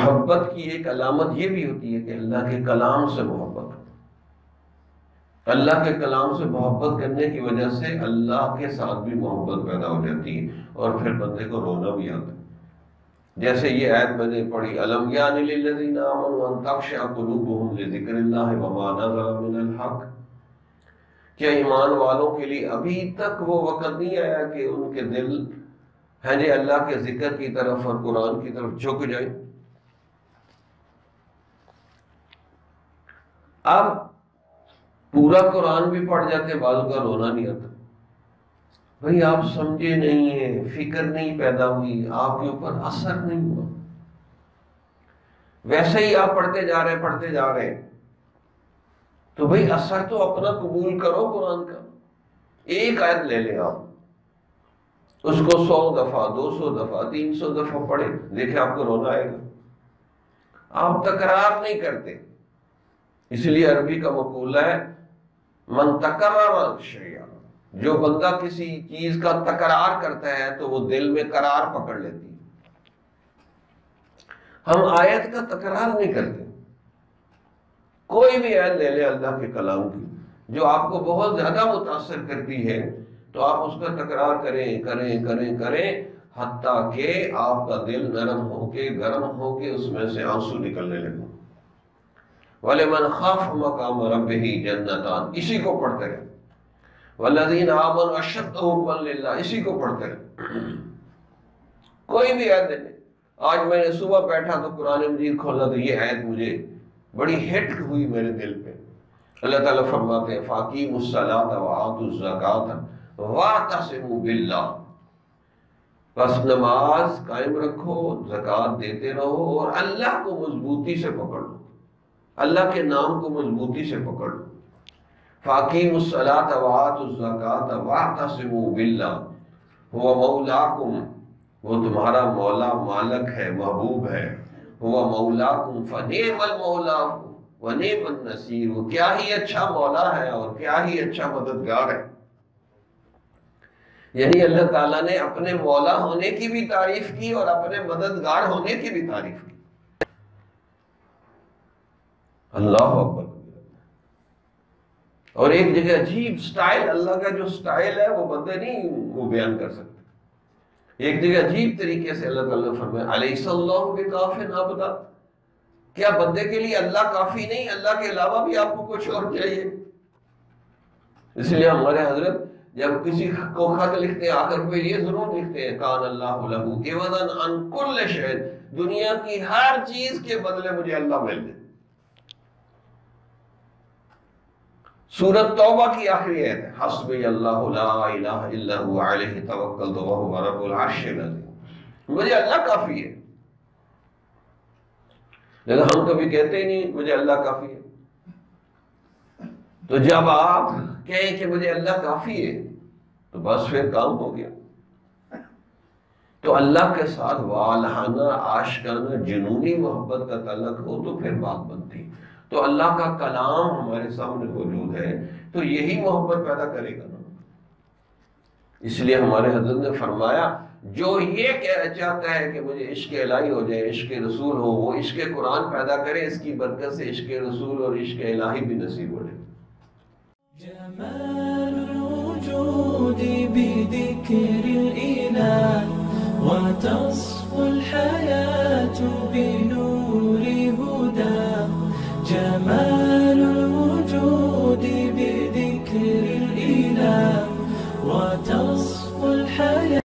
محبت کی ایک علامت یہ بھی ہوتی ہے کہ اللہ کے کلام سے محبت ہو۔ اللہ کے کلام سے محبت کرنے کی وجہ سے اللہ کے ساتھ بھی محبت پیدا ہو جاتی ہے، اور پھر بندے کو رونا بھی آتا ہے۔ جیسے یہ آیت میں نے پڑھی، الم یان للذین آمنوا ان تخشع قلوبهم لذکر اللہ وما نزل من الحق، کیا ایمان والوں کے لیے ابھی تک وہ وقت نہیں آیا کہ ان کے دل ہیں جی اللہ کے ذکر کی طرف اور قرآن کی طرف جھک جائیں؟ اب پورا قرآن بھی پڑھ جاتے، بعض کا رونا نہیں آتا۔ بھئی آپ سمجھے نہیں ہیں، فکر نہیں پیدا ہوئی، آپ کے اوپر اثر نہیں ہوا، ویسے ہی آپ پڑھتے جا رہے ہیں، تو بھئی اثر تو اپنا قبول کرو قرآن کا۔ ایک آیت لے لیں آپ، اس کو 100 دفعہ 200 دفعہ 300 دفعہ پڑھیں، دیکھیں آپ کو رونا آئے گا۔ آپ تکرار نہیں کرتے، اس لیے عربی کا مقولہ ہے من تکرر شیئا، جو بندہ کسی چیز کا تکرار کرتا ہے تو وہ دل میں قرار پکڑ لیتی ہے۔ ہم آیت کا تکرار نہیں کرتے۔ کوئی بھی آیت لے لے اللہ کے کلام کی جو آپ کو بہت زیادہ متاثر کرتی ہے، تو آپ اس کا تکرار کریں حتیٰ کہ آپ کا دل نرم ہو کے گرم ہو کے اس میں سے آنسو نکلنے لگے۔ وَلِمَنْ خَافَ مَقَامَ رَبِّهِ جَنَّتَانِ، اسی کو پڑھتے رہے۔ وَالَّذِينَ آمَنُوا أَشَدُّ حُبًّا لِلَّهِ، اسی کو پڑھتے رہے۔ کوئی بھی آیت دے لیں۔ آج میں نے صبح بیٹھا تو قرآن مجید کھولا تو یہ آیت مجھے بڑی ہٹ ہوئی میرے دل پہ۔ اللہ تعالیٰ فرماتے ہیں فَأَقِیمُوا الصَّلَاةَ وَآتُوا الزَّکَاةَ وَاعْتَصِمُوا بِاللَّهِ، بس نماز قائم رکھو، زکوٰۃ دیتے رہو، اور اللہ کو مضبوطی سے پکڑ لو، اللہ کے نام کو مضبوطی سے پکڑ لو۔ فَأَقِیمُوا الصَّلَاةَ وَآتُوا الزَّکَاةَ وَاعْتَصِمُوا بِاللَّهِ هُوَ مَوْلَاکُمْ، وہ تمہارا مولا مالک ہے، محبوب ہے۔ هُوَ مَوْلَاکُمْ فَنِعْمَ الْمَوْلَىٰ وَنِعْمَ النَّصِيرُ، وہ کیا ہی اچھا مولا ہے اور کیا ہی اچھا مددگار ہے۔ یعنی اللہ تعالیٰ نے اپنے مولا ہونے کی بھی تعریف کی اور اپنے مددگار ہونے کی بھی تعریف کی۔ اللہ اکبر۔ اور ایک جگہ عجیب سٹائل، اللہ کا جو سٹائل ہے وہ بندے نہیں وہ بیان کر سکتے۔ ایک جگہ عجیب طریقے سے اللہ تعالیٰ نے فرمایا الیس اللہ بکاف عبدا، کیا بندے کے لیے اللہ کافی نہیں، اللہ کے علاوہ بھی آپ کو کچھ اور چاہیے؟ اس لیے ہمارے حضرت جب کسی کو خط لکھتے ہیں آخر پہ یہ ضرور لکھتے ہیں کان اللہ لہ عوضا عن کل شیء، دنیا کی ہر چیز کے بدلے مجھے اللہ مل جائے۔ سورۃ توبہ کی آخری آیت ہے حسبی اللہ لا الہ الا هو علیہ توکلت وہو رب العرش العظیم، مجھے اللہ کافی ہے۔ لیکن ہم کبھی کہتے ہی نہیں مجھے اللہ کافی ہے۔ تو جب آپ کہیں کہ مجھے اللہ کافی ہے تو بس پھر کام ہو گیا۔ تو اللہ کے ساتھ والہانہ عاشقانہ جنونی محبت کا تعلق ہو تو پھر بات بنتی۔ تو اللہ کا کلام ہمارے سامنے موجود ہے تو یہی محبت پیدا کرے گا نا۔ اس لیے ہمارے حضرت نے فرمایا جو یہ کہنا چاہتا ہے کہ مجھے عشق الہی ہو جائے، عشق رسول ہو، وہ عشق قرآن پیدا کرے، اس کی برکت سے عشق رسول اور عشق الہی بھی نصیب ہو جائے۔ جمال الوجود بذكر الإله وتصفو الحياة بنور هداه، جمال